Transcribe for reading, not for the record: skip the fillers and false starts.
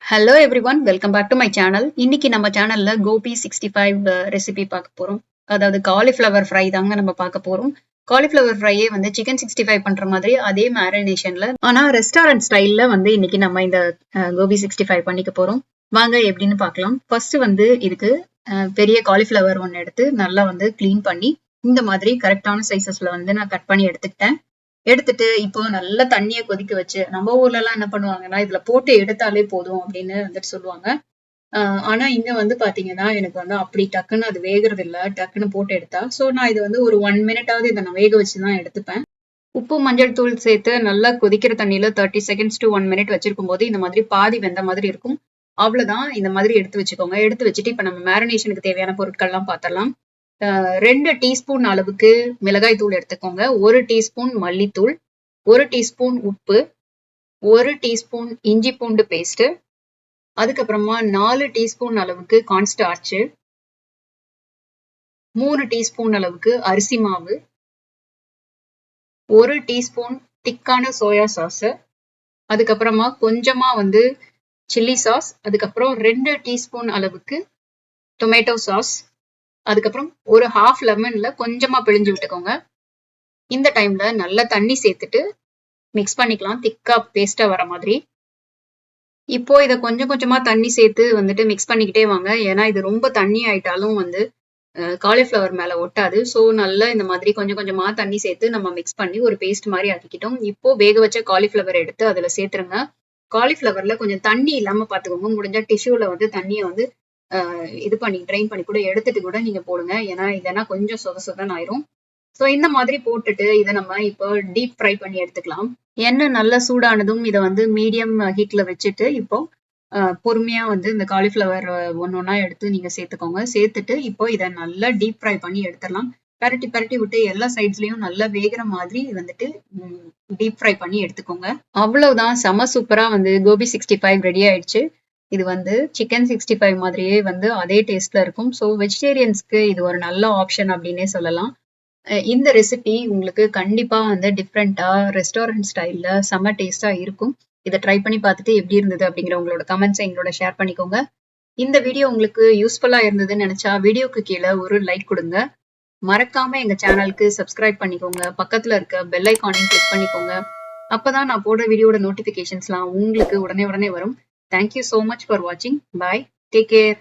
Hello everyone, welcome back to my channel. இன்னைக்கு நம்ம சேனல்ல கோபி 65 ரெசிபி பார்க்க போறோம். அதாவது காலிஃப்ளவர் ஃப்ரை தாங்க நம்ம பார்க்க போறோம். காலிஃப்ளவர் ஃப்ரையே வந்து சிக்கன் 65 பண்ற மாதிரி அதே மேரினேஷன்ல, ஆனா ரெஸ்டாரண்ட் ஸ்டைல்ல வந்து இன்னைக்கு நம்ம இந்த கோபி 65 பண்ணிக்க போறோம். வாங்க எப்படின்னு பார்க்கலாம். ஃபர்ஸ்ட் வந்து இதுக்கு பெரிய காலிஃப்ளவர் ஒன்று எடுத்து நல்லா வந்து கிளீன் பண்ணி இந்த மாதிரி கரெக்டான சைசஸ்ல வந்து நான் கட் பண்ணி எடுத்துக்கிட்டேன். எடுத்துட்டு இப்போ நல்லா தண்ணியை கொதிக்க வச்சு, நம்ம ஊர்ல எல்லாம் என்ன பண்ணுவாங்கன்னா இதுல போட்டு எடுத்தாலே போதும் அப்படின்னு வந்துட்டு சொல்லுவாங்க. ஆனா இங்க வந்து பாத்தீங்கன்னா எனக்கு வந்து அப்படி டக்குன்னு அது வேகிறது இல்ல, டக்குன்னு போட்டு எடுத்தா. சோ நான் இது வந்து ஒரு 1 மினிட்டாவது இதை நான் வேக வச்சுதான் எடுத்துப்பேன். உப்பு மஞ்சள் தூள் சேர்த்து நல்லா கொதிக்கிற தண்ணியில 30 செகண்ட்ஸ் டு 1 மினிட் வச்சிருக்கும் போது இந்த மாதிரி பாதி வெந்த மாதிரி இருக்கும். அவ்வளவுதான். இந்த மாதிரி எடுத்து வச்சுக்கோங்க. எடுத்து வச்சுட்டு இப்ப நம்ம மேரினேஷனுக்கு தேவையான பொருட்கள்லாம் பார்த்தரலாம். 2 டீஸ்பூன் அளவுக்கு மிளகாய் தூள் எடுத்துக்கோங்க. 1 டீஸ்பூன் மல்லித்தூள், 1 டீஸ்பூன் உப்பு, 1 டீஸ்பூன் இஞ்சி பூண்டு பேஸ்ட், அதுக்கப்புறமா 4 டீஸ்பூன் அளவுக்கு கார்ன்ஸ்டார்ச், 3 டீஸ்பூன் அளவுக்கு அரிசி மாவு, 1 டீஸ்பூன் திக்கான சோயா சாஸ், அதுக்கப்புறமா கொஞ்சமா வந்து சில்லி சாஸ், அதுக்கப்புறம் 2 டீஸ்பூன் அளவுக்கு டொமேட்டோ சாஸ், அதுக்கப்புறம் ஒரு ஹாஃப் லெமன்ல கொஞ்சமா பிழிஞ்சு விட்டுக்கோங்க. இந்த டைம்ல நல்லா தண்ணி சேர்த்துட்டு மிக்ஸ் பண்ணிக்கலாம், திக்கா பேஸ்டா வர மாதிரி. இப்போ இதை கொஞ்சம் கொஞ்சமா தண்ணி சேர்த்து வந்துட்டு மிக்ஸ் பண்ணிக்கிட்டே வாங்க. ஏன்னா இது ரொம்ப தண்ணி ஆயிட்டாலும் வந்து காலிஃப்ளவர் மேல ஒட்டாது. ஸோ நல்லா இந்த மாதிரி கொஞ்சம் கொஞ்சமா தண்ணி சேர்த்து நம்ம மிக்ஸ் பண்ணி ஒரு பேஸ்ட் மாதிரி ஆக்கிக்கிட்டோம். இப்போ வேக வச்ச காலிஃப்ளவர் எடுத்து அதுல சேர்த்துருங்க. காலிஃப்ளவர்ல கொஞ்சம் தண்ணி இல்லாம பாத்துக்கோங்க. முடிஞ்சா டிஷ்யூல வந்து தண்ணியை வந்து இது பண்ணி ட்ரைன் பண்ணி கூட எடுத்துட்டு கூட நீங்க போடுங்க. ஏன்னா இதனா கொஞ்சம் சொத சொதன்னு ஆயிரும். ஸோ இந்த மாதிரி போட்டுட்டு இதை நம்ம இப்போ டீப் ஃப்ரை பண்ணி எடுத்துக்கலாம். எண்ணெய் நல்லா சூடானதும் இதை வந்து மீடியம் ஹீட்ல வச்சுட்டு இப்போ பொறுமையா வந்து இந்த காலிஃப்ளவர் ஒன்னொன்னா எடுத்து நீங்க சேர்த்துக்கோங்க. சேர்த்துட்டு இப்போ இதை நல்லா டீப் ஃப்ரை பண்ணி எடுத்துடலாம். பரட்டி பரட்டி விட்டு எல்லா சைட்ஸ்லயும் நல்லா வேகிற மாதிரி வந்துட்டு டீப் ஃப்ரை பண்ணி எடுத்துக்கோங்க. அவ்வளவுதான், செம சூப்பரா வந்து கோபி 65 ரெடி ஆயிடுச்சு. இது வந்து சிக்கன் 65 மாதிரியே வந்து அதே டேஸ்ட்ல இருக்கும். ஸோ வெஜிடேரியன்ஸ்க்கு இது ஒரு நல்ல ஆப்ஷன் அப்படின்னே சொல்லலாம். இந்த ரெசிபி உங்களுக்கு கண்டிப்பா வந்து டிஃப்ரெண்டா ரெஸ்டாரண்ட் ஸ்டைல்ல செம்ம டேஸ்டா இருக்கும். இதை ட்ரை பண்ணி பார்த்துட்டு எப்படி இருந்தது அப்படிங்கிற உங்களோட கமெண்ட்ஸை எங்களோட ஷேர் பண்ணிக்கோங்க. இந்த வீடியோ உங்களுக்கு யூஸ்ஃபுல்லா இருந்ததுன்னு நினைச்சா வீடியோக்கு கீழே ஒரு லைக் கொடுங்க. மறக்காம எங்க சேனலுக்கு சப்ஸ்கிரைப் பண்ணிக்கோங்க. பக்கத்துல இருக்க பெல் ஐக்கானையும் கிளிக் பண்ணிக்கோங்க. அப்பதான் நான் போடுற வீடியோட நோட்டிபிகேஷன்ஸ்லாம் உங்களுக்கு உடனே வரும். Thank you so much for watching. Bye. Take care.